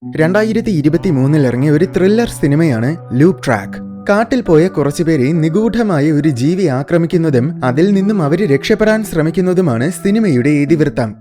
2023 ഇറങ്ങിയ ഒരു ത്രില്ലർ സിനിമയാണ് ലൂപ്പ് ട്രാക്ക്. കാട്ടിൽ പോയ കുറച്ചുപേരെ നിഗൂഢമായ ഒരു ജീവി ആക്രമിക്കുന്നതും അതിൽ നിന്നും അവർ രക്ഷപ്പെടാൻ ശ്രമിക്കുന്നതുമാണ് സിനിമയുടെ ഇതിവൃത്തം.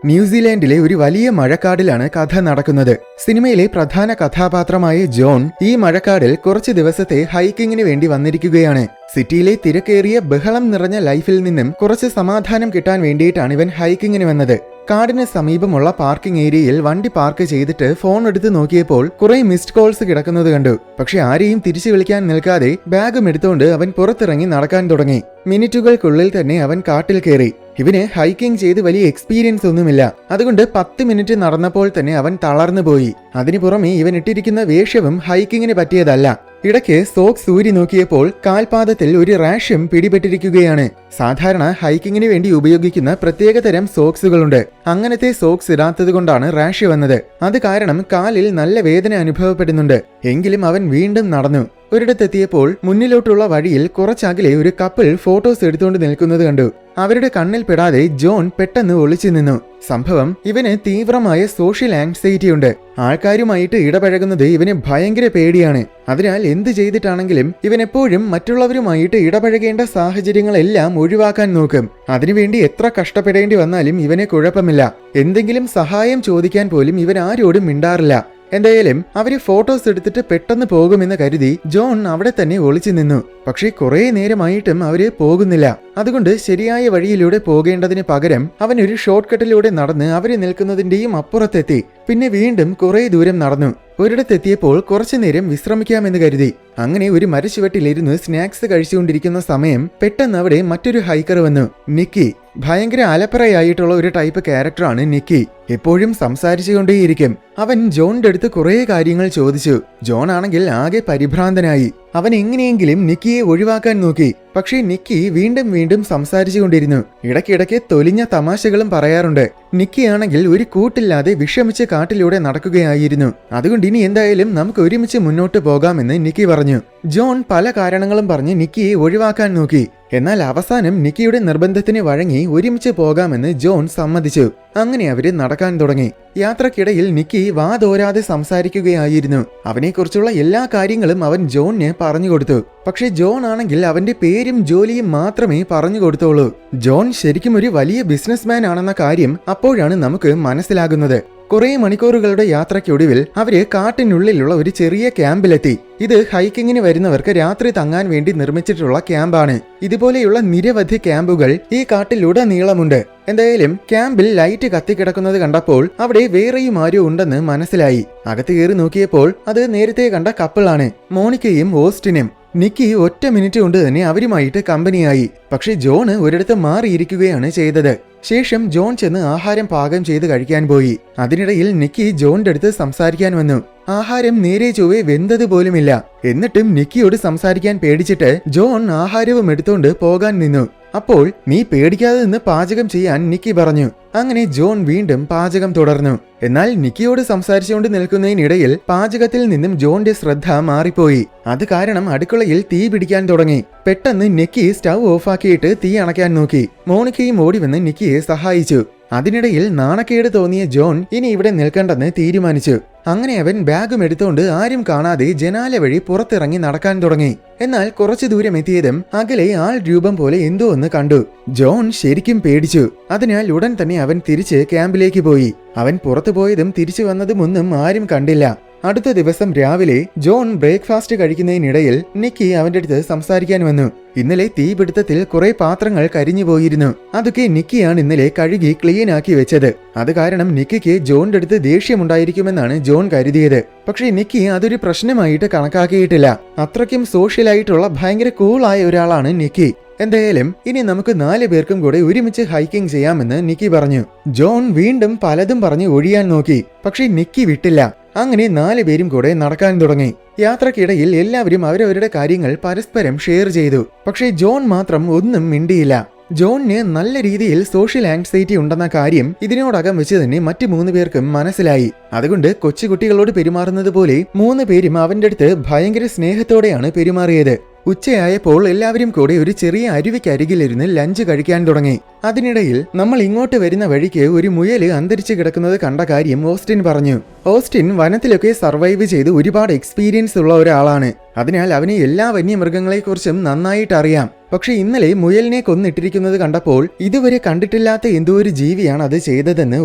ന്യൂസിലാൻഡിലെ ഒരു വലിയ മഴക്കാടിലാണ് കഥ നടക്കുന്നത്. സിനിമയിലെ പ്രധാന കഥാപാത്രമായ ജോൺ ഈ മഴക്കാടിൽ കുറച്ചു ദിവസത്തെ ഹൈക്കിങ്ങിന് വേണ്ടി വന്നിരിക്കുകയാണ്. സിറ്റിയിലെ തിരക്കേറിയ ബഹളം നിറഞ്ഞ ലൈഫിൽ നിന്നും കുറച്ച് സമാധാനം കിട്ടാൻ വേണ്ടിയിട്ടാണ് ഇവൻ ഹൈക്കിങ്ങിന് വന്നത്. കാടിന് സമീപമുള്ള പാർക്കിംഗ് ഏരിയയിൽ വണ്ടി പാർക്ക് ചെയ്തിട്ട് ഫോൺ എടുത്ത് നോക്കിയപ്പോൾ കുറെ മിസ്ഡ് കോൾസ് കിടക്കുന്നത് കണ്ടു. പക്ഷെ ആരെയും തിരിച്ചു വിളിക്കാൻ നിൽക്കാതെ ബാഗും എടുത്തുകൊണ്ട് അവൻ പുറത്തിറങ്ങി നടക്കാൻ തുടങ്ങി. മിനിറ്റുകൾക്കുള്ളിൽ തന്നെ അവൻ കാട്ടിൽ കയറി. ഇവന് ഹൈക്കിംഗ് ചെയ്ത് വലിയ എക്സ്പീരിയൻസ് ഒന്നുമില്ല. അതുകൊണ്ട് 10 മിനിറ്റ് നടന്നപ്പോൾ തന്നെ അവൻ തളർന്നു പോയി. അതിനു പുറമെ ഇവൻ ഇട്ടിരിക്കുന്ന വേഷവും ഹൈക്കിങ്ങിന് പറ്റിയതല്ല. ഇടയ്ക്ക് സോക്സ് ഊരി നോക്കിയപ്പോൾ കാൽപാദത്തിൽ ഒരു റാഷും പിടിപെട്ടിരിക്കുകയാണ്. സാധാരണ ഹൈക്കിങ്ങിന് വേണ്ടി ഉപയോഗിക്കുന്ന പ്രത്യേകതരം സോക്സുകളുണ്ട്. അങ്ങനത്തെ സോക്സ് ഇടാത്തത് കൊണ്ടാണ് റാഷ് വന്നത്. അത് കാരണം കാലിൽ നല്ല വേദന അനുഭവപ്പെടുന്നുണ്ട്. എങ്കിലും അവൻ വീണ്ടും നടന്നു. ഒരിടത്തെത്തിയപ്പോൾ മുന്നിലോട്ടുള്ള വഴിയിൽ കുറച്ചകലെ ഒരു കപ്പിൾ ഫോട്ടോസ് എടുത്തുകൊണ്ട് നിൽക്കുന്നത് കണ്ടു. അവരുടെ കണ്ണിൽ പെടാതെ ജോൺ പെട്ടെന്ന് ഒളിച്ചു നിന്നു. സംഭവം ഇവന് തീവ്രമായ സോഷ്യൽ ആങ്സൈറ്റി ഉണ്ട്. ആൾക്കാരുമായിട്ട് ഇടപഴകുന്നത് ഇവന് ഭയങ്കര പേടിയാണ്. അതിനാൽ എന്ത് ചെയ്തിട്ടാണെങ്കിലും ഇവൻ എപ്പോഴും മറ്റുള്ളവരുമായിട്ട് ഇടപഴകേണ്ട സാഹചര്യങ്ങളെല്ലാം ഒഴിവാക്കാൻ നോക്കും. അതിനുവേണ്ടി എത്ര കഷ്ടപ്പെടേണ്ടി വന്നാലും ഇവന് കുഴപ്പമില്ല. എന്തെങ്കിലും സഹായം ചോദിക്കാൻ പോലും ഇവൻ ആരോടും മിണ്ടാറില്ല. എന്തായാലും അവര് ഫോട്ടോസ് എടുത്തിട്ട് പെട്ടെന്ന് പോകുമെന്ന് കരുതി ജോൺ അവിടെ തന്നെ ഒളിച്ചു നിന്നു. പക്ഷേ കുറെ നേരമായിട്ടും അവര് പോകുന്നില്ല. അതുകൊണ്ട് ശരിയായ വഴിയിലൂടെ പോകേണ്ടതിന് പകരം അവൻ ഒരു ഷോർട്ട് കട്ടിലൂടെ നടന്ന് അവര് നിൽക്കുന്നതിന്റെയും അപ്പുറത്തെത്തി. പിന്നെ വീണ്ടും കുറെ ദൂരം നടന്നു. ഒരിടത്തെത്തിയപ്പോൾ കുറച്ചു നേരം വിശ്രമിക്കാമെന്ന് കരുതി. അങ്ങനെ ഒരു മരച്ചുവട്ടിലിരുന്ന് സ്നാക്സ് കഴിച്ചുകൊണ്ടിരിക്കുന്ന സമയം പെട്ടെന്ന് അവിടെ മറ്റൊരു ഹൈക്കർ വന്നു. നിക്കി. ഭയങ്കര അലപ്പറയായിട്ടുള്ള ഒരു ടൈപ്പ് ക്യാരക്ടറാണ് നിക്കി. എപ്പോഴും സംസാരിച്ചുകൊണ്ടേയിരിക്കും. അവൻ ജോണിന്റെ അടുത്ത് കുറെ കാര്യങ്ങൾ ചോദിച്ചു. ജോൺ ആണെങ്കിൽ ആകെ പരിഭ്രാന്തനായി. അവൻ എങ്ങനെയെങ്കിലും നിക്കിയെ ഒഴിവാക്കാൻ നോക്കി. പക്ഷേ നിക്കി വീണ്ടും വീണ്ടും സംസാരിച്ചുകൊണ്ടിരുന്നു. ഇടയ്ക്കിടയ്ക്ക് തൊലിഞ്ഞ തമാശകളും പറയാറുണ്ട്. നിക്കിയാണെങ്കിൽ ഒരു കൂട്ടില്ലാതെ വിഷമിച്ച് കാട്ടിലൂടെ നടക്കുകയായിരുന്നു. അതുകൊണ്ട് ഇനി എന്തായാലും നമുക്ക് ഒരുമിച്ച് മുന്നോട്ട് പോകാമെന്ന് നിക്കി പറഞ്ഞു. ജോൺ പല കാരണങ്ങളും പറഞ്ഞ് നിക്കിയെ ഒഴിവാക്കാൻ നോക്കി. എന്നാൽ അവസാനം നിക്കിയുടെ നിർബന്ധത്തിന് വഴങ്ങി ഒരുമിച്ച് പോകാമെന്ന് ജോൺ സമ്മതിച്ചു. അങ്ങനെ അവര് നടക്കാൻ തുടങ്ങി. യാത്രക്കിടയിൽ നിക്കി വാതോരാതെ സംസാരിക്കുകയായിരുന്നു. അവനെക്കുറിച്ചുള്ള എല്ലാ കാര്യങ്ങളും അവൻ ജോണിന് പറഞ്ഞു കൊടുത്തു. പക്ഷെ ജോൺ ആണെങ്കിൽ അവന്റെ പേരും ജോലിയും മാത്രമേ പറഞ്ഞു കൊടുത്തോളൂ. ജോൺ ശരിക്കും ഒരു വലിയ ബിസിനസ്മാൻ ആണെന്ന കാര്യം അപ്പോഴാണ് നമുക്ക് മനസ്സിലാകുന്നത്. കുറെ മണിക്കൂറുകളുടെ യാത്രയ്ക്കൊടുവിൽ അവര് കാട്ടിനുള്ളിലുള്ള ഒരു ചെറിയ ക്യാമ്പിലെത്തി. ഇത് ഹൈക്കിങ്ങിന് വരുന്നവർക്ക് രാത്രി തങ്ങാൻ വേണ്ടി നിർമ്മിച്ചിട്ടുള്ള ക്യാമ്പാണ്. ഇതുപോലെയുള്ള നിരവധി ക്യാമ്പുകൾ ഈ കാട്ടിലുടനീളമുണ്ട്. എന്തായാലും ക്യാമ്പിൽ ലൈറ്റ് കത്തിക്കിടക്കുന്നത് കണ്ടപ്പോൾ അവിടെ വേറെയും ആരോ ഉണ്ടെന്ന് മനസ്സിലായി. അകത്ത് കയറി നോക്കിയപ്പോൾ അത് നേരത്തെ കണ്ട കപ്പിളാണ്, മോണിക്കയും ഓസ്റ്റിനും. നിക്കി ഒറ്റ മിനിറ്റ് കൊണ്ട് തന്നെ അവരുമായിട്ട് കമ്പനിയായി. പക്ഷെ ജോൺ ഒരിടത്ത് മാറിയിരിക്കുകയാണ് ചെയ്തത്. ശേഷം ജോൺ ചെന്ന് ആഹാരം പാകം ചെയ്ത് കഴിക്കാൻ പോയി. അതിനിടയിൽ നിക്കി ജോണിന്റെ അടുത്ത് സംസാരിക്കാൻ വന്നു. ആഹാരം നേരെ ചൊവ്വേ വെന്തത് പോലുമില്ല. എന്നിട്ടും നിക്കിയോട് സംസാരിക്കാൻ പേടിച്ചിട്ട് ജോൺ ആഹാരവും എടുത്തോണ്ട് പോകാൻ നിന്നു. അപ്പോൾ നീ പേടിക്കാതെ നിന്ന് പാചകം ചെയ്യാൻ നിക്കി പറഞ്ഞു. അങ്ങനെ ജോൺ വീണ്ടും പാചകം തുടർന്നു. എന്നാൽ നിക്കിയോട് സംസാരിച്ചുകൊണ്ട് നിൽക്കുന്നതിനിടയിൽ പാചകത്തിൽ നിന്നും ജോണിന്റെ ശ്രദ്ധ മാറിപ്പോയി. അത് കാരണം അടുക്കളയിൽ തീ പിടിക്കാൻ തുടങ്ങി. പെട്ടെന്ന് നിക്കി സ്റ്റൗ ഓഫാക്കിയിട്ട് തീ അണയ്ക്കാൻ നോക്കി. മോണിക്കയും ഓടി വന്ന് നിക്കിയെ സഹായിച്ചു. അതിനിടയിൽ നാണക്കേട് തോന്നിയ ജോൺ ഇനി ഇവിടെ നിൽക്കണ്ടെന്ന് തീരുമാനിച്ചു. അങ്ങനെ അവൻ ബാഗും എടുത്തുകൊണ്ട് ആരും കാണാതെ ജനാല വഴി പുറത്തിറങ്ങി നടക്കാൻ തുടങ്ങി. എന്നാൽ കുറച്ചു ദൂരം എത്തിയതും അകലെ ആൾ രൂപം പോലെ എന്തോ ഒന്ന് കണ്ടു. ജോൺ ശരിക്കും പേടിച്ചു. അതിനാൽ ഉടൻ തന്നെ അവൻ തിരിച്ച് ക്യാമ്പിലേക്ക് പോയി. അവൻ പുറത്തു പോയതും തിരിച്ചു വന്നതും ഒന്നും ആരും കണ്ടില്ല. അടുത്ത ദിവസം രാവിലെ ജോൺ ബ്രേക്ക്ഫാസ്റ്റ് കഴിക്കുന്നതിനിടയിൽ നിക്കി അവന്റെ അടുത്ത് സംസാരിക്കാൻ വന്നു. ഇന്നലെ തീപിടുത്തത്തിൽ കുറെ പാത്രങ്ങൾ കരിഞ്ഞു പോയിരുന്നു. അതൊക്കെ നിക്കിയാണ് ഇന്നലെ കഴുകി ക്ലീൻ ആക്കി വെച്ചത്. അത് കാരണം നിക്കിക്ക് ജോണിന്റെ അടുത്ത് ദേഷ്യമുണ്ടായിരിക്കുമെന്നാണ് ജോൺ കരുതിയത്. പക്ഷേ നിക്കി അതൊരു പ്രശ്നമായിട്ട് കണക്കാക്കിയിട്ടില്ല. അത്രയ്ക്കും സോഷ്യലായിട്ടുള്ള ഭയങ്കര കൂളായ ഒരാളാണ് നിക്കി. എന്തായാലും ഇനി നമുക്ക് 4 പേർക്കും കൂടെ ഒരുമിച്ച് ഹൈക്കിംഗ് ചെയ്യാമെന്ന് നിക്കി പറഞ്ഞു. ജോൺ വീണ്ടും പലതും പറഞ്ഞ് ഒഴിയാൻ നോക്കി. പക്ഷേ നിക്കി വിട്ടില്ല. അങ്ങനെ 4 പേരും കൂടെ നടക്കാൻ തുടങ്ങി. യാത്രക്കിടയിൽ എല്ലാവരും അവരവരുടെ കാര്യങ്ങൾ പരസ്പരം ഷെയർ ചെയ്തു. പക്ഷേ ജോൺ മാത്രം ഒന്നും മിണ്ടിയില്ല. ജോണിന് നല്ല രീതിയിൽ സോഷ്യൽ ആങ്സൈറ്റി ഉണ്ടെന്ന കാര്യം ഇതിനോടകം വെച്ച് തന്നെ മറ്റു 3 പേർക്കും മനസ്സിലായി. അതുകൊണ്ട് കൊച്ചുകുട്ടികളോട് പെരുമാറുന്നത് പോലെ 3 പേരും അവന്റെ അടുത്ത് ഭയങ്കര സ്നേഹത്തോടെയാണ് പെരുമാറിയത്. ഉച്ചയായപ്പോൾ എല്ലാവരും കൂടെ ഒരു ചെറിയ അരുവിക്കരികിലിരുന്ന് ലഞ്ച് കഴിക്കാൻ തുടങ്ങി. അതിനിടയിൽ നമ്മൾ ഇങ്ങോട്ട് വരുന്ന വഴിക്ക് ഒരു മുയല് അന്തരിച്ച് കിടക്കുന്നത് കണ്ട കാര്യം ഓസ്റ്റിൻ പറഞ്ഞു. ഓസ്റ്റിൻ വനത്തിലൊക്കെ സർവൈവ് ചെയ്ത് ഒരുപാട് എക്സ്പീരിയൻസ് ഉള്ള ഒരാളാണ്. അതിനാൽ അവന് എല്ലാ വന്യമൃഗങ്ങളെക്കുറിച്ചും നന്നായിട്ട് അറിയാം. പക്ഷെ ഇന്നലെ മുയലിനെ കൊന്നിട്ടിരിക്കുന്നത് കണ്ടപ്പോൾ ഇതുവരെ കണ്ടിട്ടില്ലാത്ത എന്തോ ഒരു ജീവിയാണ് അത് ചെയ്തതെന്ന്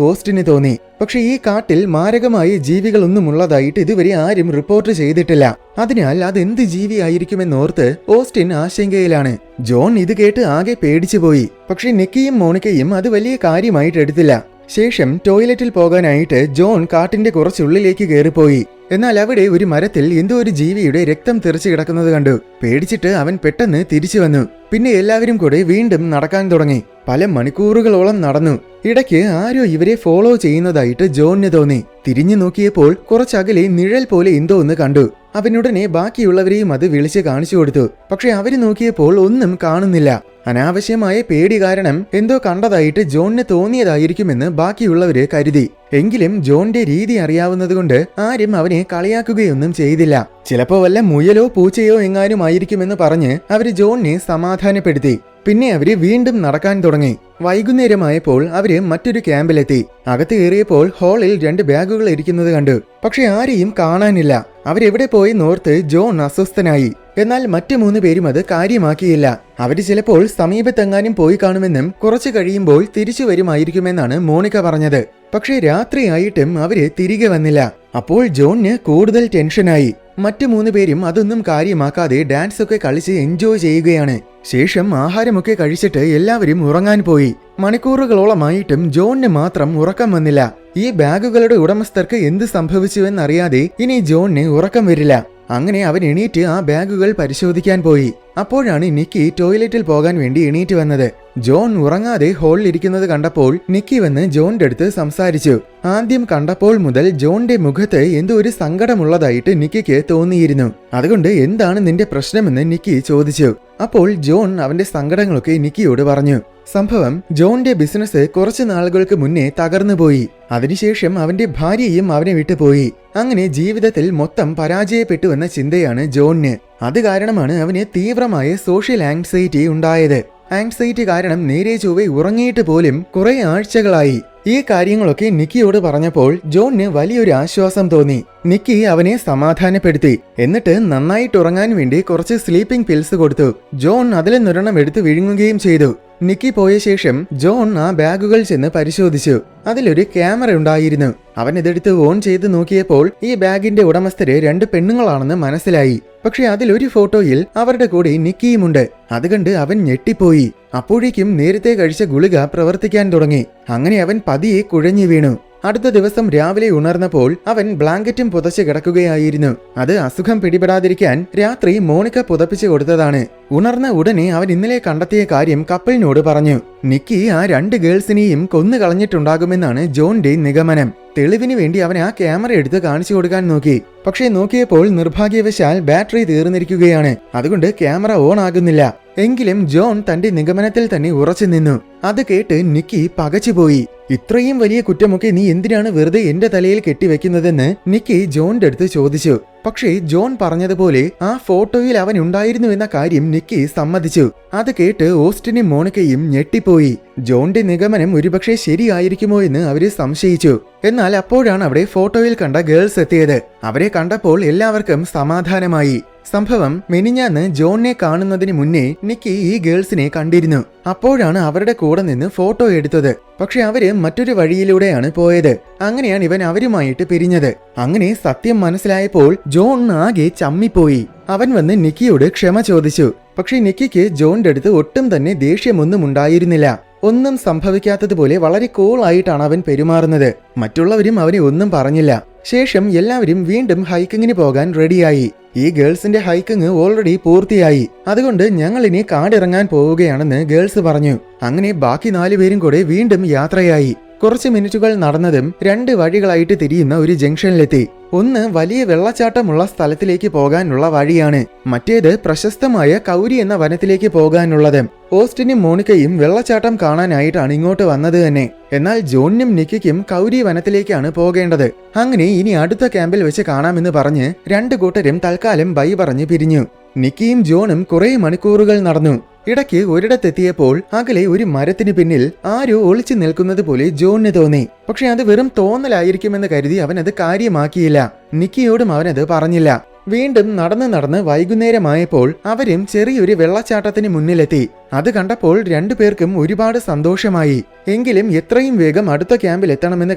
ഓസ്റ്റിന് തോന്നി. പക്ഷെ ഈ കാട്ടിൽ മാരകമായ ജീവികളൊന്നും ഉള്ളതായിട്ട് ഇതുവരെ ആരും റിപ്പോർട്ട് ചെയ്തിട്ടില്ല. അതിനാൽ അതെന്ത് ജീവിയായിരിക്കുമെന്നോർത്ത് ഓസ്റ്റിൻ ആശങ്കയിലാണ്. ജോൺ ഇത് കേട്ട് ആകെ പേടിച്ചുപോയി. പക്ഷെ നിക്കിയും മോണിക്കയും അത് വലിയ കാര്യമായിട്ട് എടുത്തില്ല. ശേഷം ടോയ്ലറ്റിൽ പോകാനായിട്ട് ജോൺ കാട്ടിന്റെ കുറച്ചുള്ളിലേക്ക് കയറിപ്പോയി. എന്നാൽ അവിടെ ഒരു മരത്തിൽ എന്തോ ഒരു ജീവിയുടെ രക്തം തെറിച്ചു കിടക്കുന്നത് കണ്ടു. പേടിച്ചിട്ട് അവൻ പെട്ടെന്ന് തിരിച്ചു വന്നു. പിന്നെ എല്ലാവരും കൂടെ വീണ്ടും നടക്കാൻ തുടങ്ങി. പല മണിക്കൂറുകളോളം നടന്നു. ഇടയ്ക്ക് ആരോ ഇവരെ ഫോളോ ചെയ്യുന്നതായിട്ട് ജോണിന് തോന്നി. തിരിഞ്ഞു നോക്കിയപ്പോൾ കുറച്ചകലെ നിഴൽ പോലെ എന്തോ ഒന്ന് കണ്ടു. അവനുടനെ ബാക്കിയുള്ളവരെയും അത് വിളിച്ച് കാണിച്ചു കൊടുത്തു. പക്ഷെ അവര് നോക്കിയപ്പോൾ ഒന്നും കാണുന്നില്ല. അനാവശ്യമായ പേടി കാരണം എന്തോ കണ്ടതായിട്ട് ജോണിന് തോന്നിയതായിരിക്കുമെന്ന് ബാക്കിയുള്ളവര് കരുതി. എങ്കിലും ജോണിന്റെ രീതി അറിയാവുന്നതുകൊണ്ട് ആരും അവനെ കളിയാക്കുകയൊന്നും ചെയ്തില്ല. ചിലപ്പോ വല്ല മുയലോ പൂച്ചയോ എങ്ങാനും ആയിരിക്കുമെന്ന് പറഞ്ഞ് അവര് ജോണിനെ സമാധാനപ്പെടുത്തി. പിന്നെ അവര് വീണ്ടും നടക്കാൻ തുടങ്ങി. വൈകുന്നേരമായപ്പോൾ അവര് മറ്റൊരു ക്യാമ്പിലെത്തി. അകത്ത് കയറിയപ്പോൾ ഹാളിൽ 2 ബാഗുകൾ ഇരിക്കുന്നത് കണ്ടു. പക്ഷെ ആരെയും കാണാനില്ല. അവരെവിടെ പോയി നോർത്ത് ജോൺ അസ്വസ്ഥനായി. എന്നാൽ മറ്റു 3 പേരും അത് കാര്യമാക്കിയില്ല. അവര് ചിലപ്പോൾ സമീപത്തെങ്ങാനും പോയി കാണുമെന്നും കുറച്ചു കഴിയുമ്പോൾ തിരിച്ചു വരുമായിരിക്കുമെന്നാണ് മോണിക്ക പറഞ്ഞത്. പക്ഷേ രാത്രിയായിട്ടും അവര് തിരികെ വന്നില്ല. അപ്പോൾ ജോണിന് കൂടുതൽ ടെൻഷനായി. മറ്റു 3 പേരും അതൊന്നും കാര്യമാക്കാതെ ഡാൻസ് ഒക്കെ കളിച്ച് എൻജോയ് ചെയ്യുകയാണ്. ശേഷം ആഹാരമൊക്കെ കഴിച്ചിട്ട് എല്ലാവരും ഉറങ്ങാൻ പോയി. മണിക്കൂറുകളോളമായിട്ടും ജോണിന് മാത്രം ഉറക്കം വന്നില്ല. ഈ ബാഗുകളുടെ ഉടമസ്ഥർക്ക് എന്ത് സംഭവിച്ചുവെന്നറിയാതെ ഇനി ജോണിന് ഉറക്കം വരില്ല. അങ്ങനെ അവൻ എണീറ്റ് ആ ബാഗുകൾ പരിശോധിക്കാൻ പോയി. അപ്പോഴാണ് നിക്കി ടോയ്ലറ്റിൽ പോകാൻ വേണ്ടി എണീറ്റ് വന്നത്. ജോൺ ഉറങ്ങാതെ ഹാളിൽ ഇരിക്കുന്നത് കണ്ടപ്പോൾ നിക്കി വന്ന് ജോണിന്റെ അടുത്ത് സംസാരിച്ചു. ആദ്യം കണ്ടപ്പോൾ മുതൽ ജോണിന്റെ മുഖത്ത് എന്തോ ഒരു സങ്കടമുള്ളതായിട്ട് നിക്കിക്ക് തോന്നിയിരുന്നു. അതുകൊണ്ട് എന്താണ് നിന്റെ പ്രശ്നമെന്ന് നിക്കി ചോദിച്ചു. അപ്പോൾ ജോൺ അവന്റെ സങ്കടങ്ങളൊക്കെ നിക്കിയോട് പറഞ്ഞു. സംഭവം ജോണിന്റെ ബിസിനസ് കുറച്ചു നാളുകൾക്ക് മുന്നേ തകർന്നുപോയി. അതിനുശേഷം അവന്റെ ഭാര്യയും അവനെ വിട്ടുപോയി. അങ്ങനെ ജീവിതത്തിൽ മൊത്തം പരാജയപ്പെട്ടുവെന്ന ചിന്തയാണ് ജോണിന്. അത് കാരണമാണ് അവന് തീവ്രമായ സോഷ്യൽ ആങ്സൈറ്റി ഉണ്ടായത്. ആങ്സൈറ്റി കാരണം നേരെ ചൊവ്വെ ഉറങ്ങിയിട്ട് പോലും കുറെ ആഴ്ചകളായി. ഈ കാര്യങ്ങളൊക്കെ നിക്കിയോട് പറഞ്ഞപ്പോൾ ജോണിന് വലിയൊരു ആശ്വാസം തോന്നി. നിക്കി അവനെ സമാധാനപ്പെടുത്തി. എന്നിട്ട് നന്നായിട്ട് ഉറങ്ങാൻ വേണ്ടി കുറച്ച് സ്ലീപ്പിംഗ് പിൽസ് കൊടുത്തു. ജോൺ അതിൽ നിരെണ്ണം എടുത്ത് വിഴുങ്ങുകയും ചെയ്തു. നിക്കി പോയ ശേഷം ജോൺ ആ ബാഗുകൾ ചെന്ന് പരിശോധിച്ചു. അതിലൊരു ക്യാമറ ഉണ്ടായിരുന്നു. അവൻ ഇതെടുത്ത് ഓൺ ചെയ്ത് നോക്കിയപ്പോൾ ഈ ബാഗിന്റെ ഉടമസ്ഥര് 2 പെണ്ണുങ്ങളാണെന്ന് മനസ്സിലായി. പക്ഷെ അതിലൊരു ഫോട്ടോയിൽ അവരുടെ കൂടെ നിക്കിയുമുണ്ട്. അതുകണ്ട് അവൻ ഞെട്ടിപ്പോയി. അപ്പോഴേക്കും നേരത്തെ കഴിച്ച ഗുളിക പ്രവർത്തിക്കാൻ തുടങ്ങി. അങ്ങനെ അവൻ പതിയെ കുഴഞ്ഞു വീണു. അടുത്ത ദിവസം രാവിലെ ഉണർന്നപ്പോൾ അവൻ ബ്ലാങ്കറ്റും പുതച്ച് കിടക്കുകയായിരുന്നു. അത് അസുഖം പിടിപെടാതിരിക്കാൻ രാത്രി മോണിക്ക പുതപ്പിച്ചു കൊടുത്തതാണ്. ഉണർന്ന ഉടനെ അവൻ ഇന്നലെ കണ്ടെത്തിയ കാര്യം കപ്പിളിനോട് പറഞ്ഞു. നിക്കി ആ 2 ഗേൾസിനെയും കൊന്നു കളഞ്ഞിട്ടുണ്ടാകുമെന്നാണ് ജോണിന്റെ നിഗമനം. തെളിവിന് വേണ്ടി അവൻ ആ ക്യാമറ എടുത്ത് കാണിച്ചു കൊടുക്കാൻ നോക്കി. പക്ഷേ നോക്കിയപ്പോൾ നിർഭാഗ്യവശാൽ ബാറ്ററി തീർന്നിരിക്കുകയാണ്. അതുകൊണ്ട് ക്യാമറ ഓൺ ആകുന്നില്ല. എങ്കിലും ജോൺ തന്റെ നിഗമനത്തിൽ തന്നെ ഉറച്ചു നിന്നു. അത് കേട്ട് നിക്കി പകച്ചുപോയി. ഇത്രയും വലിയ കുറ്റമൊക്കെ നീ എന്തിനാണ് വെറുതെ എന്റെ തലയിൽ കെട്ടിവെക്കുന്നതെന്ന് നിക്കി ജോണിന്റെ അടുത്ത് ചോദിച്ചു. പക്ഷേ ജോൺ പറഞ്ഞതുപോലെ ആ ഫോട്ടോയിൽ അവൻ ഉണ്ടായിരുന്നു എന്ന കാര്യം നിക്കി സമ്മതിച്ചു. അത് കേട്ട് ഓസ്റ്റിനും മോണിക്കയും ഞെട്ടിപ്പോയി. ജോണിന്റെ നിഗമനം ഒരുപക്ഷെ ശരിയായിരിക്കുമോ എന്ന് അവര് സംശയിച്ചു. എന്നാൽ അപ്പോഴാണ് അവിടെ ഫോട്ടോയിൽ കണ്ട ഗേൾസ് എത്തിയത്. അവരെ കണ്ടപ്പോൾ എല്ലാവർക്കും സമാധാനമായി. സംഭവം മെനിഞ്ഞാന്ന് ജോണിനെ കാണുന്നതിന് മുന്നേ നിക്കി ഈ ഗേൾസിനെ കണ്ടിരുന്നു. അപ്പോഴാണ് അവരുടെ കൂടെ നിന്ന് ഫോട്ടോ എടുത്തത്. പക്ഷെ അവര് മറ്റൊരു വഴിയിലൂടെയാണ് പോയത്. അങ്ങനെയാണ് ഇവൻ അവരുമായിട്ട് പിരിഞ്ഞത്. അങ്ങനെ സത്യം മനസ്സിലായപ്പോൾ ജോൺ ആകെ ചമ്മിപ്പോയി. അവൻ വന്ന് നിക്കിയോട് ക്ഷമ ചോദിച്ചു. പക്ഷെ നിക്കിക്ക് ജോണിന്റെ അടുത്ത് ഒട്ടും തന്നെ ദേഷ്യമൊന്നും ഉണ്ടായിരുന്നില്ല. ഒന്നും സംഭവിക്കാത്തതുപോലെ വളരെ കൂളായിട്ടാണ് അവൻ പെരുമാറുന്നത്. മറ്റുള്ളവരും അവനെ ഒന്നും പറഞ്ഞില്ല. ശേഷം എല്ലാവരും വീണ്ടും ഹൈക്കിങ്ങിന് പോകാൻ റെഡിയായി. ഈ ഗേൾസിന്റെ ഹൈക്കിങ് ഓൾറെഡി പൂർത്തിയായി. അതുകൊണ്ട് ഞങ്ങൾ ഇനി കാടിറങ്ങാൻ പോവുകയാണെന്ന് ഗേൾസ് പറഞ്ഞു. അങ്ങനെ ബാക്കി 4 പേരും കൂടെ വീണ്ടും യാത്രയായി. കുറച്ച് മിനിറ്റുകൾ നടന്നതും 2 വഴികളായിട്ട് തിരിയുന്ന ഒരു ജംഗ്ഷനിലെത്തി. ഒന്ന് വലിയ വെള്ളച്ചാട്ടമുള്ള സ്ഥലത്തിലേക്ക് പോകാനുള്ള വഴിയാണ്. മറ്റേത് പ്രശസ്തമായ കൗരി എന്ന വനത്തിലേക്ക് പോകാനുള്ളത്. ഓസ്റ്റിനും മോണിക്കയും വെള്ളച്ചാട്ടം കാണാനായിട്ടാണ് ഇങ്ങോട്ട് വന്നത് തന്നെ. എന്നാൽ ജോണിനും നിക്കിക്കും കൗരി വനത്തിലേക്കാണ് പോകേണ്ടത്. അങ്ങനെ ഇനി അടുത്ത ക്യാമ്പിൽ വെച്ച് കാണാമെന്ന് പറഞ്ഞ് 2 കൂട്ടരും തൽക്കാലം ബൈ പറഞ്ഞ് പിരിഞ്ഞു. നിക്കിയും ജോണും കുറെ മണിക്കൂറുകൾ നടന്നു. ഇടയ്ക്ക് ഒരിടത്തെത്തിയപ്പോൾ അകലെ ഒരു മരത്തിന് പിന്നിൽ ആരോ ഒളിച്ചു നിൽക്കുന്നത് പോലെ ജോണിന് തോന്നി. പക്ഷെ അത് വെറും തോന്നലായിരിക്കുമെന്ന് കരുതി അവൻ അത് കാര്യമാക്കിയില്ല. നിക്കിയോടും അവനത് പറഞ്ഞില്ല. വീണ്ടും നടന്ന് വൈകുന്നേരമായപ്പോൾ അവരും ചെറിയൊരു വെള്ളച്ചാട്ടത്തിന് മുന്നിലെത്തി. അത് കണ്ടപ്പോൾ രണ്ടുപേർക്കും ഒരുപാട് സന്തോഷമായി. എങ്കിലും എത്രയും വേഗം അടുത്ത ക്യാമ്പിൽ എത്തണമെന്ന്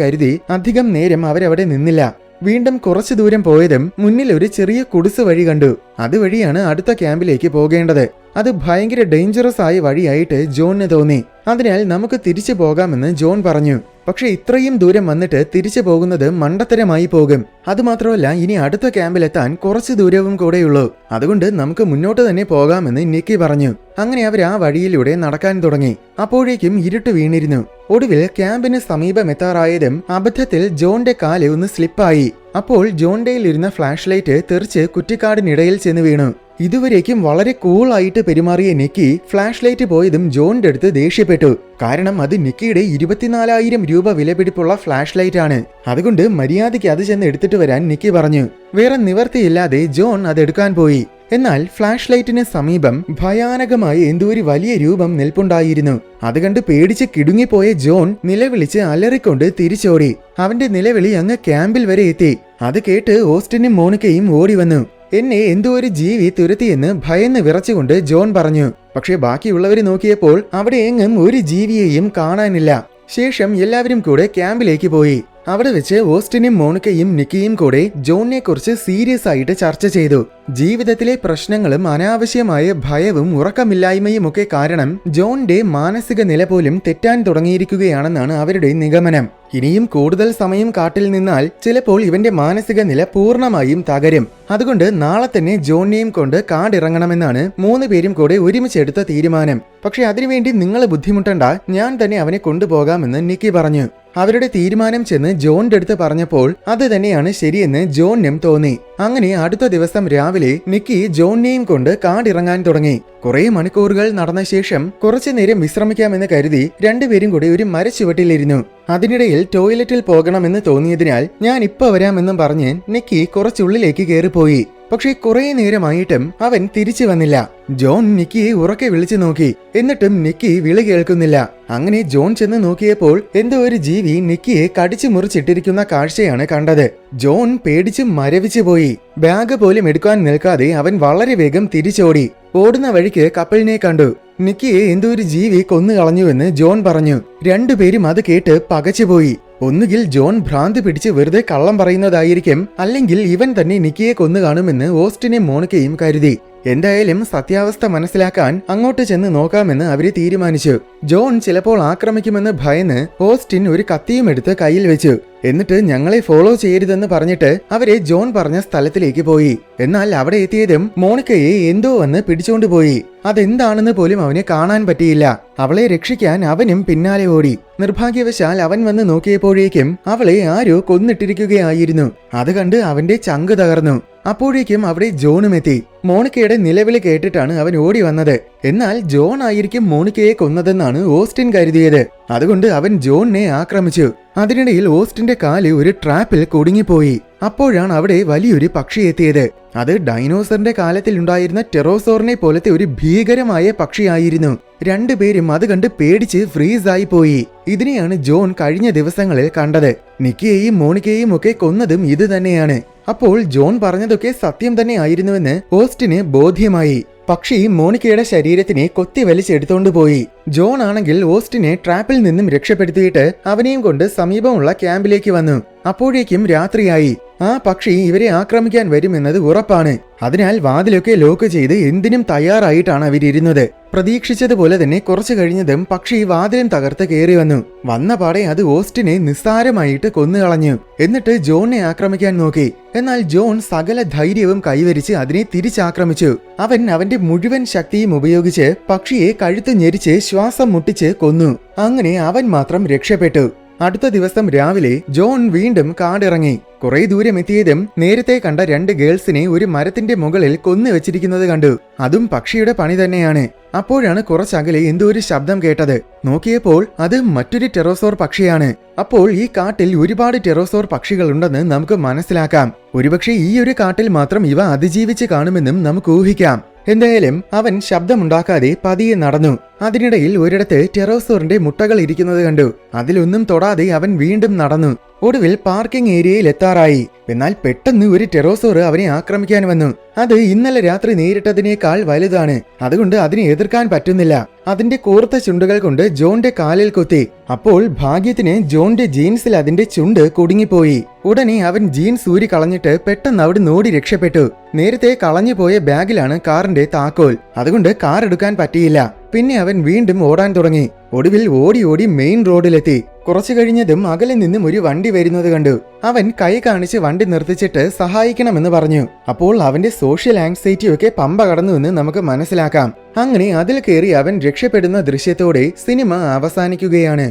കരുതി അധികം നേരം അവരവിടെ നിന്നില്ല. വീണ്ടും കുറച്ചു ദൂരം പോയതും മുന്നിൽ ഒരു ചെറിയ കുടിസ് വഴി കണ്ടു. അതുവഴിയാണ് അടുത്ത ക്യാമ്പിലേക്ക് പോകേണ്ടത്. അത് ഭയങ്കര ഡേഞ്ചറസ് ആയ വഴിയായിട്ട് ജോണിന് തോന്നി. അതിനാൽ നമുക്ക് തിരിച്ചു പോകാമെന്ന് ജോൺ പറഞ്ഞു. പക്ഷെ ഇത്രയും ദൂരം വന്നിട്ട് തിരിച്ചു പോകുന്നത് മണ്ടത്തരമായി പോകും. അതുമാത്രമല്ല, ഇനി അടുത്ത ക്യാമ്പിലെത്താൻ കുറച്ചു ദൂരവും കൂടെയുള്ളൂ. അതുകൊണ്ട് നമുക്ക് മുന്നോട്ട് തന്നെ പോകാമെന്ന് നിക്കി പറഞ്ഞു. അങ്ങനെ അവർ ആ വഴിയിലൂടെ നടക്കാൻ തുടങ്ങി. അപ്പോഴേക്കും ഇരുട്ട് വീണിരുന്നു. ഒടുവിൽ ക്യാമ്പിന് സമീപം എത്താറായതും അബദ്ധത്തിൽ ജോണിന്റെ കാല് ഒന്ന് സ്ലിപ്പായി. അപ്പോൾ ജോണിന്റെയിലിരുന്ന ഫ്ലാഷ് ലൈറ്റ് തെറിച്ച് കുറ്റിക്കാടിനിടയിൽ ചെന്ന് വീണു. ഇതുവരേക്കും വളരെ കൂളായിട്ട് പെരുമാറിയ നിക്കി ഫ്ലാഷ് ലൈറ്റ് പോയതും ജോണിന്റെ അടുത്ത് ദേഷ്യപ്പെട്ടു. കാരണം അത് നിക്കിയുടെ 24,000 രൂപ വിലപിടിപ്പുള്ള ഫ്ലാഷ് ലൈറ്റ് ആണ്. അതുകൊണ്ട് മര്യാദയ്ക്ക് അത് ചെന്ന് എടുത്തിട്ട് വരാൻ നിക്കി പറഞ്ഞു. വേറെ നിവർത്തിയില്ലാതെ ജോൺ അതെടുക്കാൻ പോയി. എന്നാൽ ഫ്ലാഷ് ലൈറ്റിന് സമീപം ഭയാനകമായി എന്തോ ഒരു വലിയ രൂപം നിൽപ്പുണ്ടായിരുന്നു. അത് കണ്ട് പേടിച്ച് കിടുങ്ങിപ്പോയ ജോൺ നിലവിളിച്ച് അലറിക്കൊണ്ട് തിരിച്ചോടി. അവന്റെ നിലവിളി അങ്ങ് ക്യാമ്പിൽ വരെ എത്തി. അത് കേട്ട് ഓസ്റ്റിനും മോണിക്കയും ഓടി വന്നു. എന്നെ എന്തോ ഒരു ജീവി തുരത്തിയെന്ന് ഭയന്ന് വിറച്ചുകൊണ്ട് ജോൺ പറഞ്ഞു. പക്ഷെ ബാക്കിയുള്ളവർ നോക്കിയപ്പോൾ അവിടെ എങ്ങും ഒരു ജീവിയെയും കാണാനില്ല. ശേഷം എല്ലാവരും കൂടെ ക്യാമ്പിലേക്ക് പോയി. അവിടെ വെച്ച് ഓസ്റ്റിനും മോണിക്കയും നിക്കിയും കൂടെ ജോണിനെ കുറിച്ച് സീരിയസ് ആയിട്ട് ചർച്ച ചെയ്തു. ജീവിതത്തിലെ പ്രശ്നങ്ങളും അനാവശ്യമായ ഭയവും ഉറക്കമില്ലായ്മയും ഒക്കെ കാരണം ജോണിന്റെ മാനസിക നില പോലും തെറ്റാൻ തുടങ്ങിയിരിക്കുകയാണെന്നാണ് അവരുടെ നിഗമനം. ഇനിയും കൂടുതൽ സമയം കാട്ടിൽ നിന്നാൽ ചിലപ്പോൾ ഇവന്റെ മാനസിക നില പൂർണ്ണമായും തകരും. അതുകൊണ്ട് നാളെ തന്നെ ജോണിനെയും കൊണ്ട് കാടിറങ്ങണമെന്നാണ് 3 പേരും കൂടെ ഒരുമിച്ചെടുത്ത തീരുമാനം. പക്ഷെ അതിനുവേണ്ടി നിങ്ങൾ ബുദ്ധിമുട്ടണ്ട, ഞാൻ തന്നെ അവനെ കൊണ്ടുപോകാമെന്ന് നിക്കി പറഞ്ഞു. അവരുടെ തീരുമാനം ചെന്ന് ജോണിന്റെ അടുത്ത് പറഞ്ഞപ്പോൾ അത് തന്നെയാണ് ശരിയെന്ന് ജോണിനും തോന്നി. അങ്ങനെ അടുത്ത ദിവസം രാവിലെ നിക്കി ജോണിനെയും കൊണ്ട് കാടിറങ്ങാൻ തുടങ്ങി. കുറെ മണിക്കൂറുകൾ നടന്ന ശേഷം കുറച്ചു നേരം വിശ്രമിക്കാമെന്ന് കരുതി രണ്ടുപേരും കൂടി ഒരു മരച്ചുവട്ടിലിരുന്നു. അതിനിടയിൽ ടോയ്ലറ്റിൽ പോകണമെന്ന് തോന്നിയതിനാൽ ഞാൻ ഇപ്പൊ വരാമെന്നും പറഞ്ഞ് നിക്കി കുറച്ചുള്ളിലേക്ക് കയറിപ്പോയി. പക്ഷെ കുറെ നേരമായിട്ടും അവൻ തിരിച്ചു വന്നില്ല. ജോൺ നിക്കിയെ ഉറക്കെ വിളിച്ചു നോക്കി. എന്നിട്ടും നിക്കി വിളി കേൾക്കുന്നില്ല. അങ്ങനെ ജോൺ ചെന്ന് നോക്കിയപ്പോൾ എന്തോ ഒരു ജീവി നിക്കിയെ കടിച്ചു മുറിച്ചിട്ടിരിക്കുന്ന കാഴ്ചയാണ് കണ്ടത്. ജോൺ പേടിച്ച് മരവിച്ചു പോയി. ബാഗ് പോലും എടുക്കാൻ നിൽക്കാതെ അവൻ വളരെ വേഗം തിരിച്ചോടി. ഓടുന്ന വഴിക്ക് കപ്പലിനെ കണ്ടു. നിക്കിയെ എന്തോ ഒരു ജീവി കൊന്നു കളഞ്ഞുവെന്ന് ജോൺ പറഞ്ഞു. രണ്ടുപേരും അത് കേട്ട് പകച്ചുപോയി. ഒന്നുകിൽ ജോൺ ഭ്രാന്ത് പിടിച്ച് വെറുതെ കള്ളം പറയുന്നതായിരിക്കും, അല്ലെങ്കിൽ ഇവൻ തന്നെ നിക്കിയെ കൊന്നു കാണുമെന്ന് ഓസ്റ്റിനും മോണിക്കയും കരുതി. എന്തായാലും സത്യാവസ്ഥ മനസ്സിലാക്കാൻ അങ്ങോട്ട് ചെന്ന് നോക്കാമെന്ന് അവര് തീരുമാനിച്ചു. ജോൺ ചിലപ്പോൾ ആക്രമിക്കുമെന്ന് ഭയന്ന് ഓസ്റ്റിൻ ഒരു കത്തിയും എടുത്ത് കയ്യിൽ വെച്ചു. എന്നിട്ട് ഞങ്ങളെ ഫോളോ ചെയ്യരുതെന്ന് പറഞ്ഞിട്ട് അവരെ ജോൺ പറഞ്ഞ സ്ഥലത്തിലേക്ക് പോയി. എന്നാൽ അവിടെ എത്തിയതും മോണിക്കയെ എന്തോ വന്ന് പിടിച്ചോണ്ടുപോയി. അതെന്താണെന്ന് പോലും അവനെ കാണാൻ പറ്റിയില്ല. അവളെ രക്ഷിക്കാൻ അവനും പിന്നാലെ ഓടി. നിർഭാഗ്യവശാൽ അവൻ വന്ന് നോക്കിയപ്പോഴേക്കും അവളെ ആരോ കൊന്നിട്ടിരിക്കുകയായിരുന്നു. അത് കണ്ട് അവന്റെ ചങ്ക് തകർന്നു. അപ്പോഴേക്കും അവിടെ ജോണും എത്തി. മോണിക്കയുടെ നിലവിളി കേട്ടിട്ടാണ് അവൻ ഓടി വന്നത്. എന്നാൽ ജോൺ ആയിരിക്കും മോണിക്കയെ കൊന്നതെന്നാണ് ഓസ്റ്റിൻ കരുതിയത്. അതുകൊണ്ട് അവൻ ജോണിനെ ആക്രമിച്ചു. അതിനിടയിൽ ഓസ്റ്റിന്റെ കാല് ഒരു ട്രാപ്പിൽ കുടുങ്ങിപ്പോയി. അപ്പോഴാണ് അവിടെ വലിയൊരു പക്ഷി എത്തിയത്. അത് ഡൈനോസറിന്റെ കാലത്തിൽ ഉണ്ടായിരുന്ന ടെറോസോറിനെ പോലത്തെ ഒരു ഭീകരമായ പക്ഷിയായിരുന്നു. രണ്ടുപേരും അത് കണ്ട് പേടിച്ച് ഫ്രീസായി പോയി. ഇതിനെയാണ് ജോൺ കഴിഞ്ഞ ദിവസങ്ങളിൽ കണ്ടത്. നിക്കിയെയും മോണിക്കയെയും ഒക്കെ കൊന്നതും ഇത് തന്നെയാണ്. അപ്പോൾ ജോൺ പറഞ്ഞതൊക്കെ സത്യം തന്നെ ആയിരുന്നുവെന്ന് ഓസ്റ്റിന് ബോധ്യമായി. പക്ഷി മോണിക്കയുടെ ശരീരത്തിനെ കൊത്തി വലിച്ചെടുത്തോണ്ട് പോയി. ജോൺ ആണെങ്കിൽ ഓസ്റ്റിനെ ട്രാപ്പിൽ നിന്നും രക്ഷപ്പെടുത്തിയിട്ട് അവനെയും കൊണ്ട് സമീപമുള്ള ക്യാമ്പിലേക്ക് വന്നു. അപ്പോഴേക്കും രാത്രിയായി. ആ പക്ഷി ഇവരെ ആക്രമിക്കാൻ വരുമെന്നത് ഉറപ്പാണ്. അതിനാൽ വാതിലൊക്കെ ലോക്ക് ചെയ്ത് എന്തിനും തയ്യാറായിട്ടാണ് അവരിരുന്നത്. പ്രതീക്ഷിച്ചതുപോലെ തന്നെ കുറച്ചു കഴിഞ്ഞതും പക്ഷി വാതിലും തകർത്ത് കയറി വന്നു. വന്ന പാടെ അത് ഓസ്റ്റിനെ നിസ്സാരമായിട്ട് കൊന്നുകളഞ്ഞു. എന്നിട്ട് ജോണിനെ ആക്രമിക്കാൻ നോക്കി. എന്നാൽ ജോൺ സകല ധൈര്യവും കൈവരിച്ച് അതിനെ തിരിച്ചാക്രമിച്ചു. അവൻ അവന്റെ മുഴുവൻ ശക്തിയും ഉപയോഗിച്ച് പക്ഷിയെ കഴുത്ത് ഞെരിച്ച് ശ്വാസം മുട്ടിച്ച് കൊന്നു. അങ്ങനെ അവൻ മാത്രം രക്ഷപ്പെട്ടു. അടുത്ത ദിവസം രാവിലെ ജോൺ വീണ്ടും കാടിറങ്ങി. കുറെ ദൂരം എത്തിയതും നേരത്തെ കണ്ട 2 ഗേൾസിനെ ഒരു മരത്തിന്റെ മുകളിൽ കൊന്നു വെച്ചിരിക്കുന്നത് കണ്ടു. അതും പക്ഷിയുടെ പണി തന്നെയാണ്. അപ്പോഴാണ് കുറച്ചകലെ എന്തോ ഒരു ശബ്ദം കേട്ടത്. നോക്കിയപ്പോൾ അത് മറ്റൊരു ടെറോസോർ പക്ഷിയാണ്. അപ്പോൾ ഈ കാട്ടിൽ ഒരുപാട് ടെറോസോർ പക്ഷികളുണ്ടെന്ന് നമുക്ക് മനസ്സിലാക്കാം. ഒരുപക്ഷെ ഈ ഒരു കാട്ടിൽ മാത്രം ഇവ അതിജീവിച്ച് കാണുമെന്നും നമുക്ക് ഊഹിക്കാം. എന്തായാലും അവൻ ശബ്ദമുണ്ടാക്കാതെ പതിയെ നടന്നു. അതിനിടയിൽ ഒരിടത്ത് ടെറോസോറിന്റെ മുട്ടകൾ ഇരിക്കുന്നത് കണ്ടു. അതിലൊന്നും തൊടാതെ അവൻ വീണ്ടും നടന്നു. ഒടുവിൽ പാർക്കിംഗ് ഏരിയയിൽ എത്താറായി. എന്നാൽ പെട്ടെന്ന് ഒരു ടെറോസോർ അവനെ ആക്രമിക്കാൻ വന്നു. അത് ഇന്നലെ രാത്രി നേരിട്ടതിനേക്കാൾ വലുതാണ്. അതുകൊണ്ട് അതിനെ എതിർക്കാൻ പറ്റുന്നില്ല. അതിന്റെ കൂർത്ത ചുണ്ടുകൾ കൊണ്ട് ജോന്റെ കാലിൽ കുത്തി. അപ്പോൾ ഭാഗ്യത്തിന് ജോന്റെ ജീൻസിൽ അതിന്റെ ചുണ്ട് കുടുങ്ങിപ്പോയി. ഉടനെ അവൻ ജീൻസ് ഊരി കളഞ്ഞിട്ട് പെട്ടെന്ന് അവിടെ ഓടി രക്ഷപ്പെട്ടു. നേരത്തെ കളഞ്ഞുപോയ ബാഗിലാണ് കാറിന്റെ താക്കോൽ. അതുകൊണ്ട് കാർ എടുക്കാൻ പറ്റിയില്ല. പിന്നെ അവൻ വീണ്ടും ഓടാൻ തുടങ്ങി. ഒടുവിൽ ഓടി ഓടി മെയിൻ റോഡിലെത്തി. കുറച്ചു കഴിഞ്ഞതും അകലെ നിന്നും ഒരു വണ്ടി വരുന്നത് കണ്ടു. അവൻ കൈ കാണിച്ച് വണ്ടി നിർത്തിച്ചിട്ട് സഹായിക്കണമെന്ന് പറഞ്ഞു. അപ്പോൾ അവന്റെ സോഷ്യൽ ആങ്സൈറ്റി ഒക്കെ പമ്പ കടന്നുവെന്ന് നമുക്ക് മനസ്സിലാക്കാം. അങ്ങനെ അതിൽ കയറി അവൻ രക്ഷപ്പെടുന്ന ദൃശ്യത്തോടെ സിനിമ അവസാനിക്കുകയാണ്.